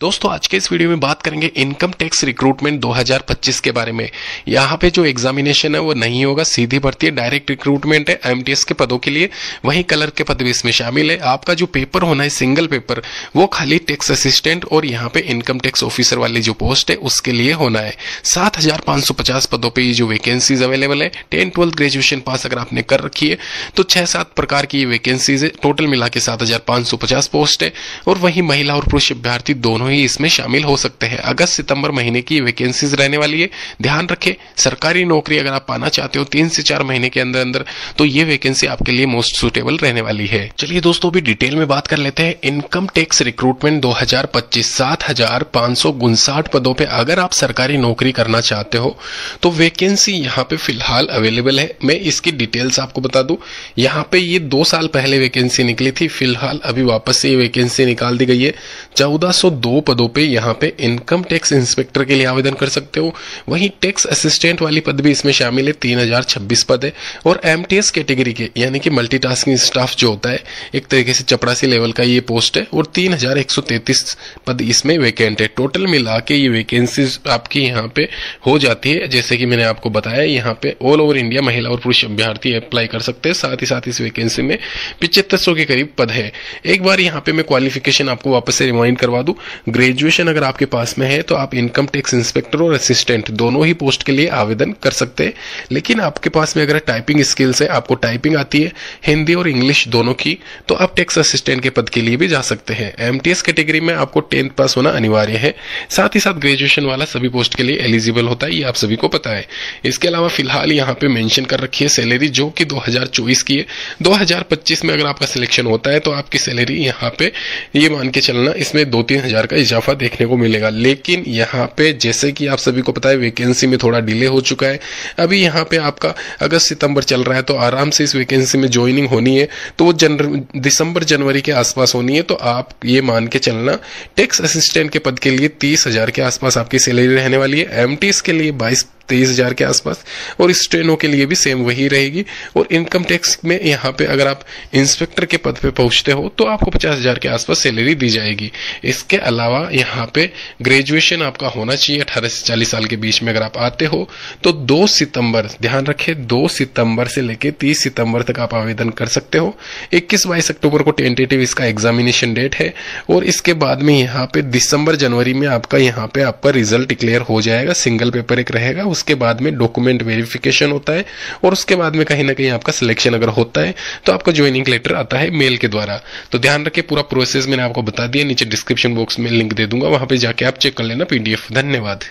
दोस्तों आज के इस वीडियो में बात करेंगे इनकम टैक्स रिक्रूटमेंट 2025 के बारे में। यहाँ पे जो एग्जामिनेशन है वो नहीं होगा, सीधी भर्ती है, डायरेक्ट रिक्रूटमेंट है एमटीएस के पदों के लिए। वहीं कलर के पद भी इसमें शामिल है। आपका जो पेपर होना है सिंगल पेपर, वो खाली टैक्स असिस्टेंट और यहाँ पे इनकम टैक्स ऑफिसर वाली जो पोस्ट है उसके लिए होना है। 7,550 पदों पर ये जो वैकेंसीज अवेलेबल है। 10-12 ग्रेजुएशन पास अगर आपने कर रखी है तो 6-7 प्रकार की ये वैकेंसीज है। टोटल मिला के 7,550 पोस्ट है। और वहीं महिला और पुरुष अभ्यर्थी दोनों ही इसमें शामिल हो सकते हैं। अगस्त सितंबर महीने की वैकेंसीज रहने वाली है। ध्यान रखें, सरकारी नौकरी अगर आप पाना चाहते हो 3 से 4 महीने के अंदर अंदर, तो ये वैकेंसी आपके लिए मोस्ट सुटेबल रहने वाली है। चलिए दोस्तों अभी डिटेल में बात कर लेते हैं। इनकम टैक्स रिक्रूटमेंट 2025 7,559 पदों पे अगर आप सरकारी नौकरी करना चाहते हो तो वैकेंसी यहाँ पे फिलहाल अवेलेबल है। मैं इसकी डिटेल्स आपको बता दूं। यहाँ पे ये 2 साल पहले वैकेंसी निकली थी, फिलहाल अभी वापस से ये वैकेंसी निकाल दी गई है। 1402 पदों पे यहाँ पे इनकम टैक्स इंस्पेक्टर के लिए आवेदन कर सकते हो। वहीं टैक्स असिस्टेंट वाली पद भी इसमें शामिल है, 3026 पद है। और एमटीएस कैटेगरी के यानी कि मल्टीटास्किंग स्टाफ जो होता है, एक तरीके से चपरासी लेवल का ये पोस्ट है। और 3133 पद इसमें वैकेंट है। टोटल मिला के ये वैकेंसीज आपकी यहाँ पे हो जाती है। जैसे कि मैंने आपको बताया, यहाँ पे ऑल ओवर इंडिया महिला और पुरुष अभ्यर्थी अप्लाई कर सकते हैं। साथ ही साथ इस वैकेंसी में 7500 के करीब पद है। एक बार यहाँ पे मैं क्वालिफिकेशन आपको वापस से रिमाइंड करवा दूं। ग्रेजुएशन अगर आपके पास में है तो आप इनकम टैक्स इंस्पेक्टर और असिस्टेंट दोनों ही पोस्ट के लिए आवेदन कर सकते हैं। लेकिन आपके पास में अगर टाइपिंग स्किल्स है, आपको टाइपिंग आती है हिंदी और इंग्लिश दोनों की, तो आप टैक्स असिस्टेंट के पद के लिए भी जा सकते हैं। एमटीएस कैटेगरी में आपको 10th पास होना अनिवार्य है। साथ ही साथ ग्रेजुएशन वाला सभी पोस्ट के लिए एलिजिबल होता है, ये आप सभी को पता है। इसके अलावा फिलहाल यहाँ पे मेंशन कर रखी है सैलरी, जो कि 2024 की है। 2025 में अगर आपका सिलेक्शन होता है तो आपकी सैलरी यहाँ पे ये मान के चलना, इसमें 2-3 हजार का इजाफा देखने को मिलेगा। लेकिन यहाँ पे जैसे कि आप सभी को पता है वैकेंसी में थोड़ा डिले हो चुका है। अभी यहाँ पे आपका अगस्त सितंबर चल रहा है, तो आराम से इस वैकेंसी में ज्वाइनिंग होनी है तो वो दिसंबर जनवरी के आसपास होनी है। तो आप ये मान के चलना टैक्स असिस्टेंट के पद के लिए 30,000 के आसपास आपकी सैलरी रहने वाली है। एमटीएस के लिए 22-23 हजार के आसपास, और स्टेनो के लिए भी सेम वही रहेगी। और इनकम टैक्स में यहाँ पे अगर आप इंस्पेक्टर के पद पे पहुंचते हो तो आपको 50,000 के आसपास सैलरी दी जाएगी। इसके अलावा यहाँ पे ग्रेजुएशन आपका होना चाहिए 18 से 40 साल के बीच में। अगर आप आते हो तो 2 सितंबर, ध्यान रखें 2 सितंबर से लेके 30 सितंबर तक आप आवेदन कर सकते हो। 21-22 अक्टूबर को टेंटेटिव इसका एग्जामिनेशन डेट है। और इसके बाद में यहाँ पे दिसंबर जनवरी में आपका रिजल्ट डिक्लेयर हो जाएगा। सिंगल पेपर एक रहेगा, उसके बाद में डॉक्यूमेंट वेरिफिकेशन होता है। और उसके बाद में कहीं ना कहीं आपका सिलेक्शन अगर होता है तो आपका ज्वाइनिंग लेटर आता है मेल के द्वारा। तो ध्यान रखें, पूरा प्रोसेस मैंने आपको बता दिया। नीचे डिस्क्रिप्शन बॉक्स में लिंक दे दूंगा, वहां पे जाके आप चेक कर लेना PDF। धन्यवाद।